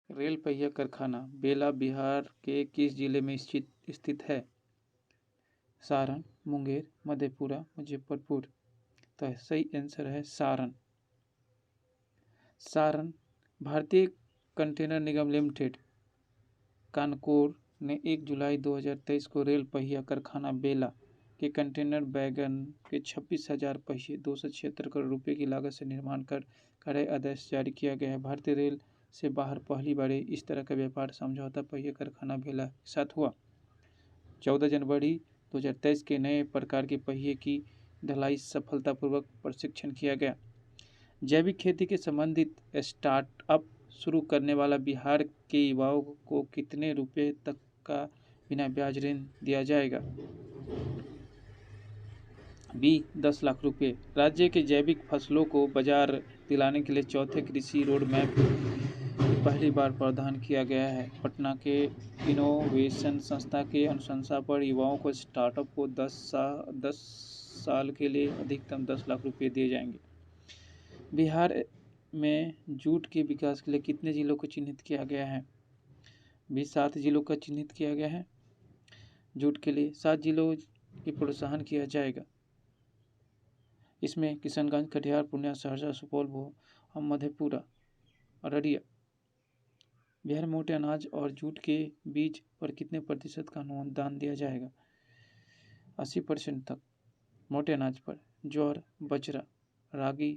Rail पहिया कारखाना बेला बिहार के किस जिले में स्थित है? सारण, मुंगेर, मधेपुरा, मुजफ्फरपुर। तो सही आंसर है सारण। सारण। भारतीय कंटेनर निगम लिमिटेड कानकोर ने 1 जुलाई 2023 को रेल पहिया कारखाना बेला के कंटेनर वैगन के 26,000 पहिए 276 करोड़ रुपए की लागत से निर्माण कर क्रय आदेश जारी किया गया है। भारतीय रेल से बाहर पहली बार इस तरह का व्यापार समझौता पहिया कारखाना बेला के साथ हुआ। 14 जनवरी 2023 के नए प्रकार के पहिए की ढलाई सफलतापूर्वक प्रशिक्षण किया गया। जैविक खेती के संबंधित स्टार्टअप शुरू करने वाला बिहार के युवाओं को कितने रुपए तक का बिना ब्याज ऋण दिया जाएगा? बी 10 लाख रुपए। राज्य के जैविक फसलों को बाजार दिलाने के लिए चौथे कृषि रोड मैप पहली बार प्रावधान किया गया है। पटना के इनोवेशन संस्था के अनुशंसा पर युवाओं को स्टार्टअप को 10 साल के लिए अधिकतम 10 लाख रुपए दिए जाएंगे। बिहार में जूट के विकास के लिए कितने जिलों को चिन्हित किया गया है? 7 जिलों का चिन्हित किया गया है। जूट के लिए 7 जिलों की प्रोत्साहन किया जाएगा। इसमें किशनगंज, कटिहार, पूर्णिया, सहरसा, सुपौल, और मधेपुरा, अररिया। बिहार में मोटे अनाज और जूट के बीज पर कितने प्रतिशत का अनुदान दिया जाएगा? 80% तक। मोटे अनाज पर ज्वार, बजरा, रागी,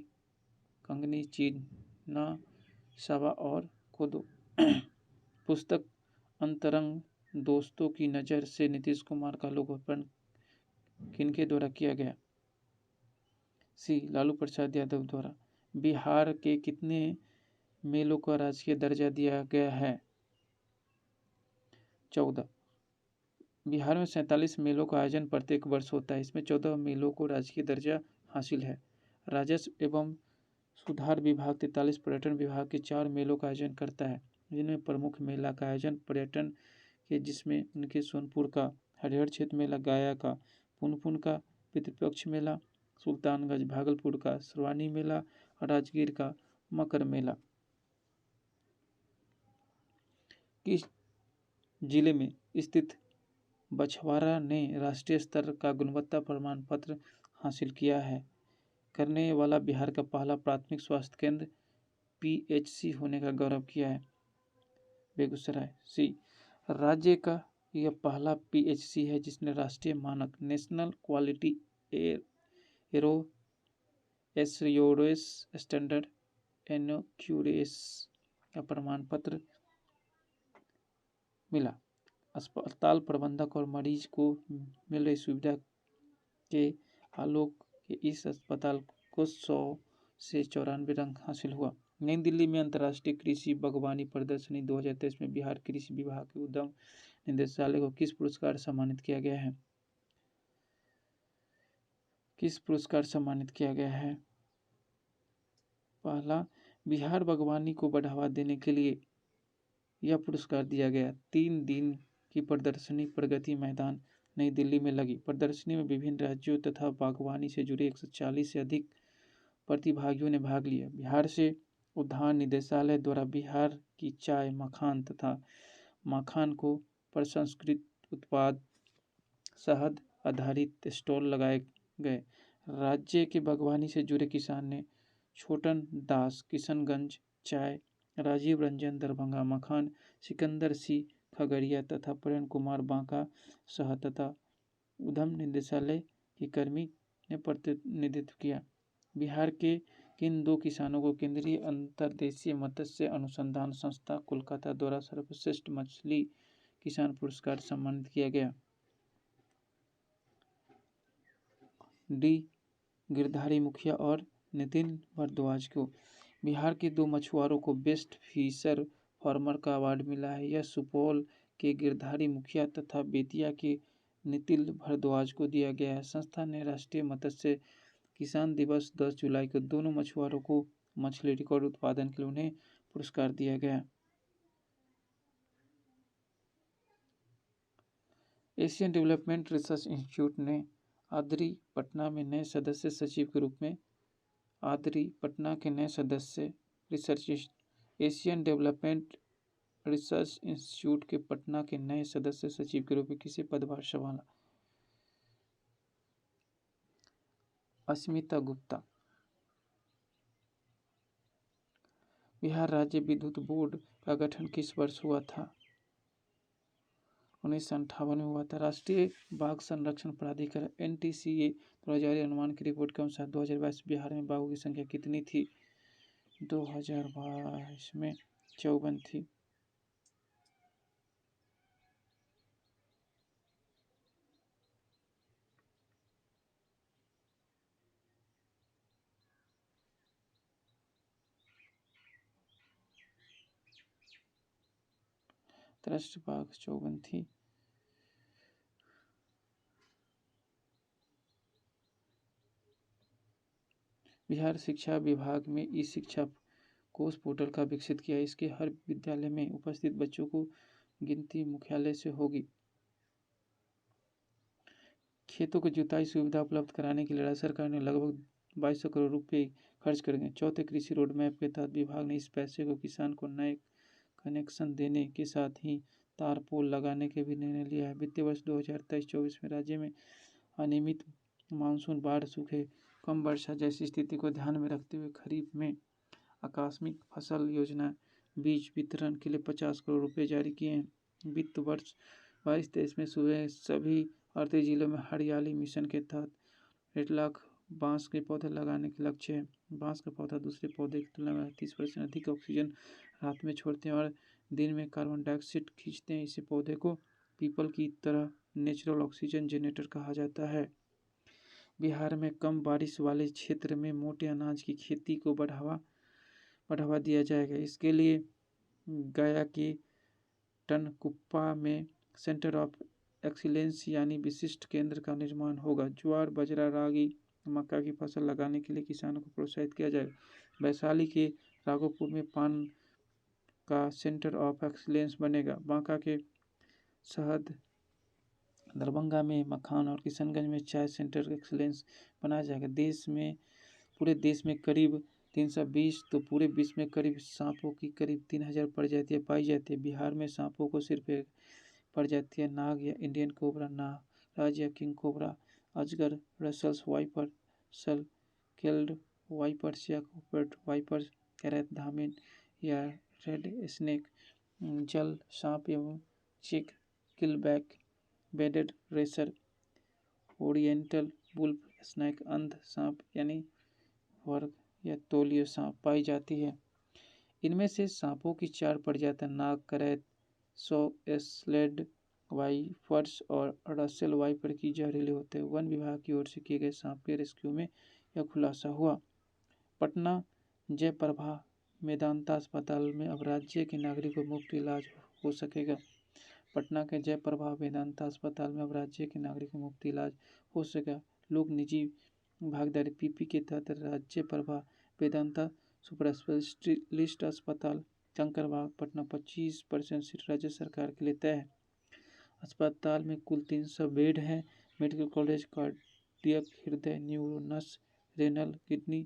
कंगनी, चीना, सावा और कोदो। पुस्तक अंतरंग दोस्तों की नज़र से नीतीश कुमार का लोकार्पण किनके द्वारा किया गया? सी लालू प्रसाद यादव द्वारा। बिहार के कितने मेलों को राजकीय दर्जा दिया गया है? 14। बिहार में 47 मेलों का आयोजन प्रत्येक वर्ष होता है। इसमें 14 मेलों को राजकीय दर्जा हासिल है। राजस्व एवं सुधार विभाग 43 पर्यटन विभाग के 4 मेलों का आयोजन करता है, जिनमें प्रमुख मेला का आयोजन पर्यटन के जिसमें उनके सोनपुर का हरिहर क्षेत्र मेला, गया का पुनपुन का पितृपक्ष मेला, सुल्तानगंज भागलपुर का श्रवाणी मेला और राजगीर का मकर मेला। किस जिले में स्थित बछवाड़ा ने राष्ट्रीय स्तर का गुणवत्ता प्रमाण पत्र हासिल किया है करने वाला बिहार का पहला प्राथमिक स्वास्थ्य केंद्र PHC होने का गौरव किया है? बेगूसराय। सी राज्य का यह पहला PHC है जिसने राष्ट्रीय मानक national quality arrow assurance standard NQS का प्रमाण पत्र मिला। अस्पताल प्रबंधक और मरीज को मिल रही सुविधा के आलोक के इस अस्पताल को 100 से 94 अंक हासिल हुआ। नई दिल्ली में अंतर्राष्ट्रीय कृषि बागवानी प्रदर्शनी 2023 में बिहार कृषि विभाग के उद्यम निदेशालय को किस पुरस्कार सम्मानित किया गया है? किस पुरस्कार सम्मानित किया गया है? पहला, बिहार बागवानी को बढ़ावा देने के लिए यह पुरस्कार दिया गया। 3 दिन की प्रदर्शनी प्रगति मैदान नई दिल्ली में लगी। प्रदर्शनी में विभिन्न राज्यों तथा बागवानी से जुड़े 140 से अधिक प्रतिभागियों ने भाग लिया। बिहार से उद्यान निदेशालय द्वारा बिहार की चाय, मखान तथा मखान को प्रसंस्कृत उत्पाद, शहद आधारित स्टॉल लगाए गए। राज्य के बागवानी से जुड़े किसान ने छोटन दास किशनगंज चाय, राजीव रंजन दरभंगा मखान, सिकंदर सी खगड़िया तथा प्रेम कुमार बांका शहद तथा उद्यम निदेशालय के कर्मी ने प्रतिनिधित्व किया। बिहार के किन 2 किसानों को केंद्रीय अंतर्देशीय मत्स्य अनुसंधान संस्था कोलकाता द्वारा सर्वश्रेष्ठ मछली किसान पुरस्कार सम्मानित किया गया? डी गिरधारी मुखिया और नितिन भारद्वाज को। बिहार के 2 मछुआरों को बेस्ट फिशर फार्मर का अवार्ड मिला है। यह सुपौल के गिरधारी मुखिया तथा बेतिया के नितिन भारद्वाज को दिया गया है। संस्था ने राष्ट्रीय मत्स्य किसान दिवस 10 जुलाई को दोनों मछुआरों को मछली रिकॉर्ड उत्पादन के लिए उन्हें पुरस्कार दिया गया। एशियन डेवलपमेंट रिसर्च इंस्टीट्यूट ने आदरी पटना में नए सदस्य सचिव के रूप में आदरी पटना के नए सदस्य research Asian development research institute के पटना के नए सदस्य सचिव के रूप में किसे पदभार संभाला? अस्मिता गुप्ता। बिहार राज्य विद्युत बोर्ड का गठन किस वर्ष हुआ था? 1958 में हुआ था। राष्ट्रीय बाघ संरक्षण प्राधिकरण NTCA द्वारा जारी अनुमान की रिपोर्ट के अनुसार 2022 बिहार में बाघों की संख्या कितनी थी? 2022 में 54 थी। राष्ट्रीय बाघ 54 थी। बिहार शिक्षा विभाग में ई शिक्षा कोष पोर्टल का विकसित किया। इसके हर विद्यालय में उपस्थित बच्चों को गिनती मुख्यालय से होगी। खेतों को जुताई सुविधा उपलब्ध कराने के लिए राज्य सरकार ने लगभग 2200 करोड़ रुपए खर्च करेंगे। चौथे कृषि रोड मैप के तहत विभाग ने इस पैसे को किसान को नए कनेक्शन देने के साथ ही तार पोल लगाने के भी निर्णय लिया है। वित्तीय वर्ष 2023-24 में राज्य में अनियमित मानसून, बाढ़, सूखे, कम वर्षा जैसी स्थिति को ध्यान में रखते हुए खरीफ में आकस्मिक फसल योजना बीज वितरण के लिए 50 करोड़ रुपए जारी किए हैं। वित्त वर्ष 22-23 में सुबह सभी 38 जिलों में हरियाली मिशन के तहत 1 लाख बांस के पौधे लगाने के लक्ष्य है। बांस का पौधा दूसरे पौधे की तुलना में 30% अधिक ऑक्सीजन रात में छोड़ते हैं और दिन में कार्बन डाइऑक्साइड खींचते हैं। इसी पौधे को पीपल की तरह नेचुरल ऑक्सीजन जनरेटर कहा जाता है। बिहार में कम बारिश वाले क्षेत्र में मोटे अनाज की खेती को बढ़ावा दिया जाएगा। इसके लिए गया के टनकुप्पा में सेंटर ऑफ एक्सीलेंस यानी विशिष्ट केंद्र का निर्माण होगा। ज्वार, बाजरा, रागी, मक्का की फसल लगाने के लिए किसानों को प्रोत्साहित किया जाएगा। वैशाली के राघोपुर में पान का सेंटर ऑफ एक्सीलेंस बनेगा। बांका के शहद, दरभंगा में मखान और किशनगंज में चाय सेंटर ऑफ एक्सीलेंस बनाया जाएगा। पूरे देश में करीब 320 तो पूरे विश्व में करीब सांपों की करीब 3000 प्रजातियां पाई जाती है। बिहार में सांपों को सिर्फ एक प्रजाति है, नाग या इंडियन कोबरा, नागराज या किंग कोबरा, अजगर, रसल्स वाइपर, केल्ड वाइपर्स या कॉपर्ड वाइपर्स, कैरेट धामिन या रेड स्नेक, जल सांप एवं चिक, keelback, banded racer, oriental wolf snake, अंध सांप यानी वर्ग या तोलियो सांप पाई जाती है। इनमें से सांपों की 4 प्रजातियां नाग, करैत, स्लेड वाइपर्स और रसेल वाइपर की जहरीले होते हैं। वन विभाग की ओर से किए गए सांप के रेस्क्यू में यह खुलासा हुआ। पटना जयप्रभा मेदांता अस्पताल में अब राज्य के नागरिकों को मुफ्त इलाज हो सकेगा। पटना के जयप्रभा वेदांता अस्पताल में अब राज्य के नागरिकों को मुफ्त इलाज हो सकेगा। लोग निजी भागीदारी पीपी के तहत राज्य प्रभा वेदांता सुपर स्पेशलिस्ट अस्पताल कंकड़बाग पटना 25% सीट राज्य सरकार के लिए तय है। अस्पताल में कुल 300 बेड हैं। मेडिकल कॉलेज कार्डियक, हृदय, न्यूरो, नस, रेनल, किडनी,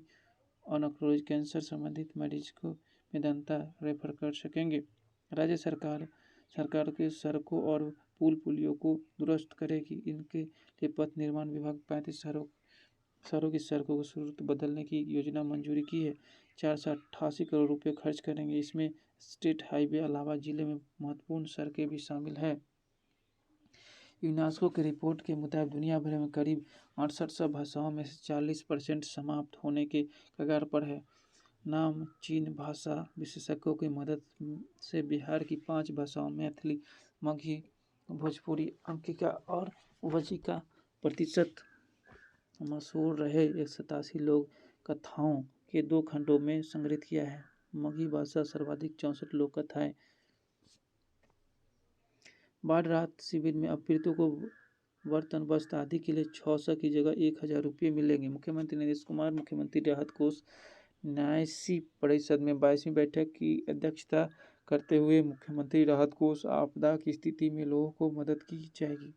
ऑन्कोलॉजी, कैंसर संबंधित मरीज को मेदांता रेफर कर सकेंगे। राज्य सरकार के सड़कों और पुलियों को दुरुस्त करेगी। इनके लिए पथ निर्माण विभाग 35 शहरों की सड़कों को सूरत बदलने की योजना मंजूरी की है। 488 करोड़ रुपए खर्च करेंगे। इसमें स्टेट हाईवे अलावा जिले में महत्वपूर्ण सड़कें भी शामिल है। यूनेस्को की रिपोर्ट के मुताबिक दुनिया भर में करीब 6800 भाषाओं में से 40% समाप्त होने के कगार पर है। नाम चीन भाषा विशेषज्ञों की मदद से बिहार की 5 भाषाओं मैथिली, मगही, भोजपुरी, अंकिका और वज्जिका प्रतिशत मशहूर रहे 187 लोक कथाओं के 2 खंडों में संग्रहित किया है। मगही भाषा सर्वाधिक 64 लोक कथाएं। बाढ़ राहत शिविर में अब पीड़ितों को बर्तन, वस्त्र आदि के लिए 600 की जगह 1000 रुपये मिलेंगे। मुख्यमंत्री नीतीश कुमार मुख्यमंत्री राहत कोष न्यासी परिषद में 22वीं बैठक की अध्यक्षता करते हुए मुख्यमंत्री राहत कोष आपदा की स्थिति में लोगों को मदद की जाएगी।